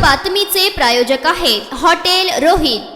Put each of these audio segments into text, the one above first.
बातमीचे प्रायोजक आहेत हॉटेल रोहित।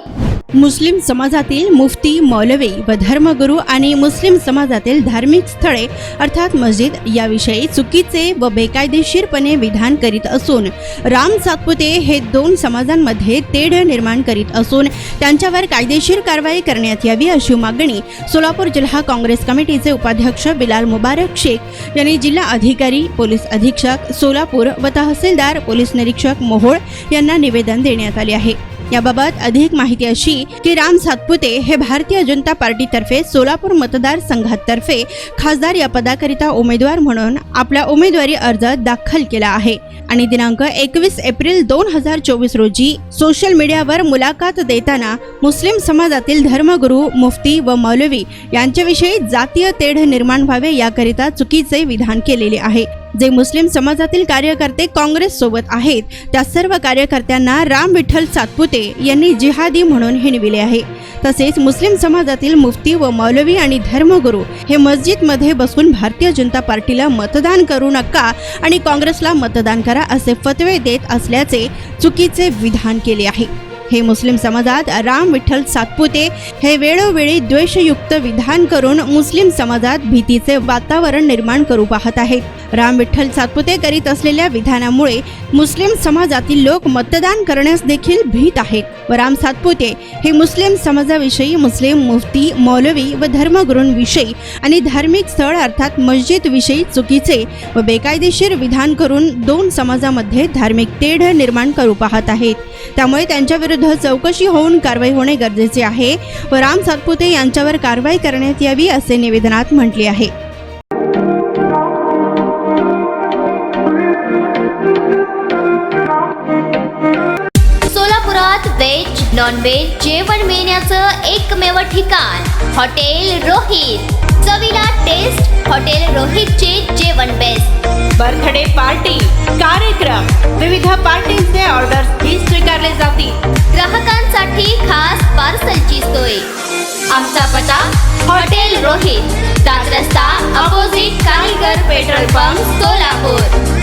मुस्लिम समाजातील मुफ्ती, मौलवी व धर्मगुरू आणि मुस्लिम समाजातील धार्मिक स्थळे अर्थात मस्जिद याविषयी चुकीचे व बेकायदेशीरपणे विधान करीत असून राम सातपुते हे दोन समाजांमध्ये तेढ निर्माण करीत असून त्यांच्यावर कायदेशीर कारवाई करण्यात यावी अशी मागणी सोलापूर जिल्हा काँग्रेस कमिटीचे उपाध्यक्ष बिलाल मुबारक शेख यांनी जिल्हा अधिकारी, पोलीस अधीक्षक सोलापूर व तहसीलदार पोलीस निरीक्षक मोहोळ यांना निवेदन देण्यात आले आहे। याबाबत अधिक माहिती अशी की राम सातपुते हे भारतीय जनता पार्टीतर्फे सोलापूर मतदारसंघातर्फे खासदार या पदाकरिता उमेदवार म्हणून आपला उमेदवारी अर्ज दाखल केला आहे आणि दिनांक 21 एप्रिल 2024 रोजी सोशल मीडियावर मुलाखत देताना मुस्लिम समाजातील धर्मगुरू, मुफ्ती व मौलवी यांच्याविषयी जातीय तेढ निर्माण व्हावे याकरिता चुकीचे विधान केलेले आहे। जे मुस्लिम समाजातील कार्यकर्ते काँग्रेस सोबत आहेत त्या सर्व कार्यकर्त्यांना राम विठ्ठल सातपुते यांनी जिहादी म्हणून हिणविले आहे। तसेच मुस्लिम समाजातील मुफ्ती व मौलवी आणि धर्मगुरू हे मस्जिदमध्ये बसून भारतीय जनता पार्टीला मतदान करू नका आणि काँग्रेसला मतदान करा असे फतवे देत असल्याचे चुकीचे विधान केले आहे। हे मुस्लिम समाजात राम विठ्ठल सातपुते हे वेळोवेळी द्वेषयुक्त विधान करून मुस्लिम समाजात भीतीचे वातावरण निर्माण करू पाहत आहेत। राम विठ्ठल सातपुते करीत असलेल्या विधानामुळे मुस्लिम समाजातील लोक मतदान करण्यास देखील भीत आहेत व राम सातपुते हे मुस्लिम समाजाविषयी मुस्लिम मुफ्ती, मौलवी व धर्मगुरूंविषयी आणि धार्मिक स्थळ अर्थात मस्जिद विषयी चुकीचे व बेकायदेशीर विधान करून दोन समाजामध्ये धार्मिक तेढ निर्माण करू पाहत आहेत। त्यामुळे त्यांच्या विरुद्ध चौकशी होऊन कारवाई होणे गरजेचे आहे व राम सातपुते यांच्यावर कारवाई करण्यात यावी असे निवेदनात म्हटले आहे। सोलापुरात व्हेज, नॉन व्हेज जेवण मिळण्याचं एकमेव ठिकाण हॉटेल रोहित। चवीला टेस्ट, हॉटेल रोहितचे जेवण बेस्ट। बर्थडे पार्टी, कार्यक्रम, विविध पार्टींचे ऑर्डर्स ही स्वीकारले जातील। ग्राहकांसाठी खास पार्सलची सोय। आमचा पत्ता हॉटेल रोहित, दादरस्ता अपोजिट कारीगर पेट्रोल पंप सोलापूर।